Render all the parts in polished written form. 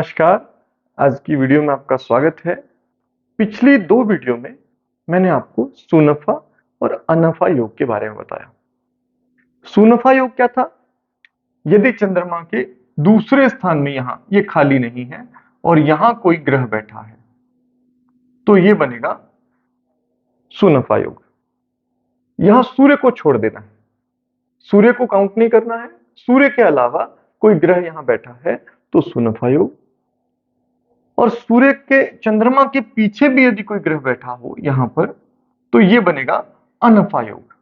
नमस्कार, आज की वीडियो में आपका स्वागत है। पिछली 2 वीडियो में मैंने आपको सुनफा और अनफा योग के बारे में बताया। सुनफा योग क्या था? यदि चंद्रमा के दूसरे स्थान में यहां ये खाली नहीं है और यहां कोई ग्रह बैठा है, तो ये बनेगा सुनफा योग। यहां सूर्य को छोड़ देना है, सूर्य को काउंट नहीं करना है, सूर्य के अलावा कोई ग्रह यहां बैठा है तो सुनफा योग। और सूर्य के चंद्रमा के पीछे भी यदि कोई ग्रह बैठा हो यहां पर, तो ये बनेगा अनफा योग।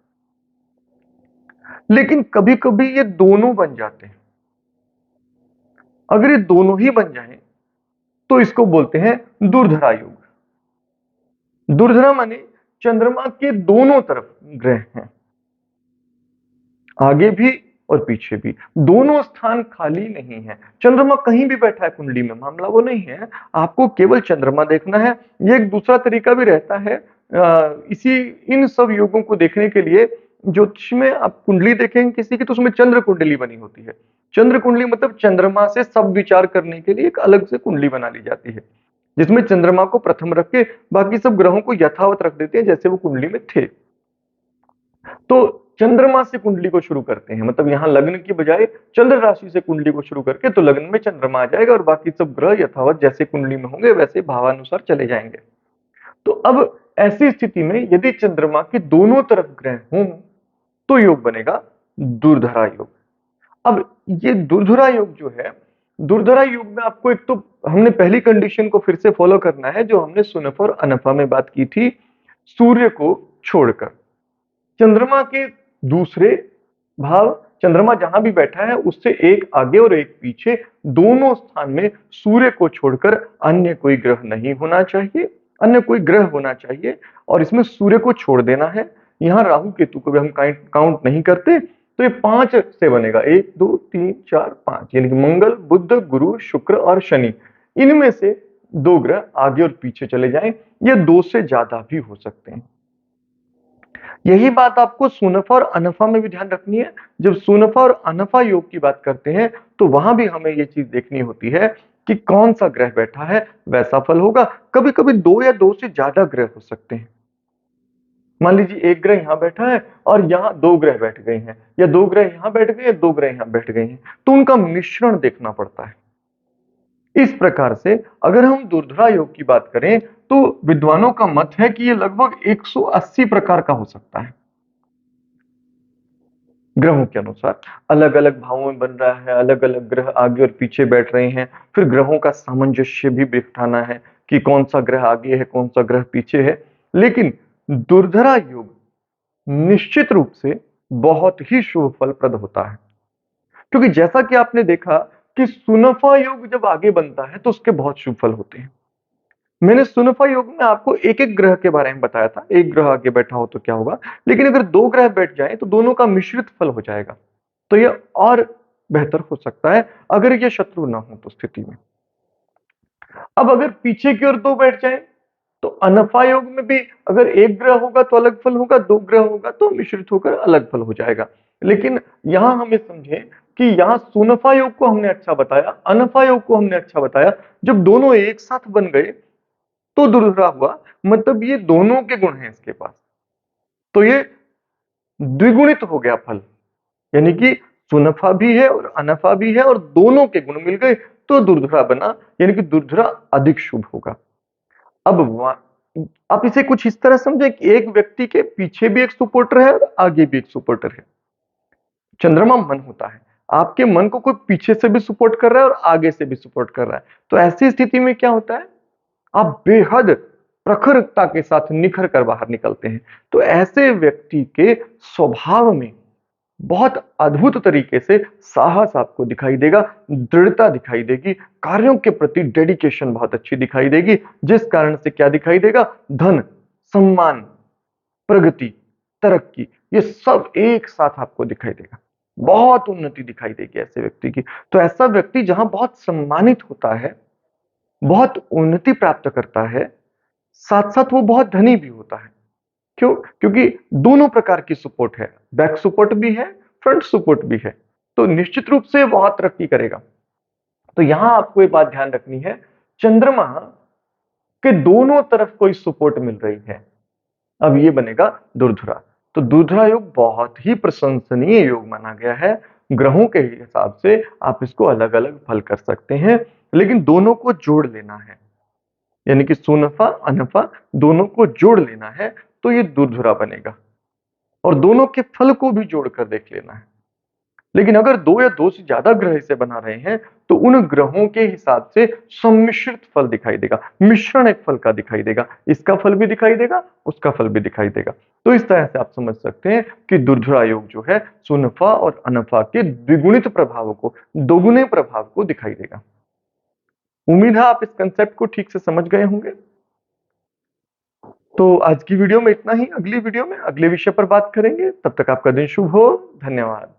लेकिन कभी कभी ये दोनों बन जाते हैं। अगर ये दोनों ही बन जाएं तो इसको बोलते हैं दुर्धरा योग। दुर्धरा माने चंद्रमा के दोनों तरफ ग्रह हैं, आगे भी और पीछे भी, दोनों स्थान खाली नहीं है। चंद्रमा कहीं भी बैठा है कुंडली में, मामला वो नहीं है, आपको केवल चंद्रमा देखना है। ये एक दूसरा तरीका भी रहता है इन सब योगों को देखने के लिए। ज्योतिष में आप कुंडली देखेंगे किसी की तो उसमें चंद्र कुंडली बनी होती है। चंद्र कुंडली मतलब चंद्रमा से सब विचार करने के लिए एक अलग से कुंडली बना ली जाती है, जिसमें चंद्रमा को प्रथम रख के बाकी सब ग्रहों को यथावत रख देते हैं जैसे वो कुंडली में थे। तो चंद्रमा से कुंडली को शुरू करते हैं, मतलब यहां लग्न की बजाय चंद्र राशि से कुंडली को शुरू करके तो लग्न में चंद्रमा आ जाएगा और बाकी सब ग्रह यथावत जैसे कुंडली में होंगे वैसे भावानुसार चले जाएंगे। तो अब ऐसी स्थिति में यदि चंद्रमा के दोनों तरफ ग्रह हों तो योग बनेगा दुर्धरा योग। अब ये दुर्धरा योग जो है, दुर्धरा योग में आपको एक तो हमने पहली कंडीशन को फिर से फॉलो करना है जो हमने सुनफा और अनफा में बात की थी, सूर्य को छोड़कर चंद्रमा के दूसरे भाव, चंद्रमा जहां भी बैठा है उससे एक आगे और एक पीछे, दोनों स्थान में सूर्य को छोड़कर अन्य कोई ग्रह नहीं होना चाहिए, अन्य कोई ग्रह होना चाहिए। और इसमें सूर्य को छोड़ देना है। यहां राहु केतु को भी हम काउंट नहीं करते, तो ये 5 से बनेगा, 1 2 3 4 5, यानी कि मंगल बुध गुरु शुक्र और शनि, इनमें से 2 ग्रह आगे और पीछे चले जाएं। ये 2 से ज्यादा भी हो सकते हैं। यही बात आपको सुनफा और अनफा में भी ध्यान रखनी है। जब सुनफा और अनफा योग की बात करते हैं तो वहां भी हमें यह चीज देखनी होती है कि कौन सा ग्रह बैठा है वैसा फल होगा। कभी कभी 2 या 2 से ज्यादा ग्रह हो सकते हैं। मान लीजिए एक ग्रह यहां बैठा है और यहां 2 ग्रह बैठ गए हैं, या 2 ग्रह यहां बैठ गए, 2 ग्रह यहां बैठ गए हैं, तो उनका मिश्रण देखना पड़ता है। इस प्रकार से अगर हम दुर्धरा योग की बात करें तो विद्वानों का मत है कि यह लगभग 180 प्रकार का हो सकता है। ग्रहों के अनुसार अलग अलग भावों में बन रहा है, अलग अलग ग्रह आगे और पीछे बैठ रहे हैं, फिर ग्रहों का सामंजस्य भी बिठाना है कि कौन सा ग्रह आगे है कौन सा ग्रह पीछे है। लेकिन दुर्धरा योग निश्चित रूप से बहुत ही शुभ फलप्रद होता है, क्योंकि जैसा कि आपने देखा कि सुनफा योग जब आगे बनता है तो उसके बहुत शुभ फल होते हैं। मैंने सुनफा योग में आपको एक एक ग्रह के बारे में बताया था, एक ग्रह आगे बैठा हो तो क्या होगा, लेकिन अगर 2 ग्रह बैठ जाए तो दोनों का मिश्रित फल हो जाएगा, तो यह और बेहतर हो सकता है अगर ये शत्रु ना हो तो स्थिति में। अब अगर पीछे की ओर 2 बैठ जाए तो अनफा योग में भी अगर एक ग्रह होगा तो अलग फल होगा, 2 ग्रह होगा तो मिश्रित होकर अलग फल हो जाएगा। लेकिन यहां हमें समझे कि यहां सुनफा योग को हमने अच्छा बताया, अनफा योग को हमने अच्छा बताया। जब दोनों एक साथ बन गए तो दुर्धरा हुआ, मतलब ये दोनों के गुण हैं इसके पास, तो ये द्विगुणित हो गया फल, यानी कि सुनफा भी है और अनफा भी है और दोनों के गुण मिल गए तो दुर्धरा बना, यानी कि दुर्धरा अधिक शुभ होगा। अब आप इसे कुछ इस तरह समझे कि एक व्यक्ति के पीछे भी एक सपोर्टर है और आगे भी एक सपोर्टर है। चंद्रमा मन होता है, आपके मन को कोई पीछे से भी सपोर्ट कर रहा है और आगे से भी सपोर्ट कर रहा है, तो ऐसी स्थिति में क्या होता है, आप बेहद प्रखरता के साथ निखर कर बाहर निकलते हैं। तो ऐसे व्यक्ति के स्वभाव में बहुत अद्भुत तरीके से साहस आपको दिखाई देगा, दृढ़ता दिखाई देगी, कार्यों के प्रति डेडिकेशन बहुत अच्छी दिखाई देगी, जिस कारण से क्या दिखाई देगा, धन सम्मान प्रगति तरक्की ये सब एक साथ आपको दिखाई देगा, बहुत उन्नति दिखाई देगी ऐसे व्यक्ति की। तो ऐसा व्यक्ति जहां बहुत सम्मानित होता है, बहुत उन्नति प्राप्त करता है, साथ साथ वो बहुत धनी भी होता है। क्यों? क्योंकि दोनों प्रकार की सपोर्ट है, बैक सपोर्ट भी है, फ्रंट सपोर्ट भी है, तो निश्चित रूप से बहुत तरक्की करेगा। तो यहां आपको एक बात ध्यान रखनी है, चंद्रमा के दोनों तरफ कोई सपोर्ट मिल रही है, अब ये बनेगा दुर्धुरा। तो दुर्धुरा योग बहुत ही प्रशंसनीय योग माना गया है। ग्रहों के हिसाब से आप इसको अलग अलग फल कर सकते हैं, लेकिन दोनों को जोड़ लेना है, यानी कि सुनफा अनफा दोनों को जोड़ लेना है, तो ये दुर्धुरा बनेगा। और दोनों के फल को भी जोड़कर देख लेना है। लेकिन अगर दो या दो से ज्यादा ग्रह इसे बना रहे हैं, तो उन ग्रहों के हिसाब से सम्मिश्रित फल दिखाई देगा, मिश्रण एक फल का दिखाई देगा, इसका फल भी दिखाई देगा, उसका फल भी दिखाई देगा। तो इस तरह से आप समझ सकते हैं कि दुर्धुरा योग जो है सुनफा और अनफा के द्विगुणित प्रभावों को, दोगुने प्रभाव को दिखाई देगा। उम्मीद है आप इस कंसेप्ट को ठीक से समझ गए होंगे। तो आज की वीडियो में इतना ही, अगली वीडियो में अगले विषय पर बात करेंगे। तब तक आपका दिन शुभ हो। धन्यवाद।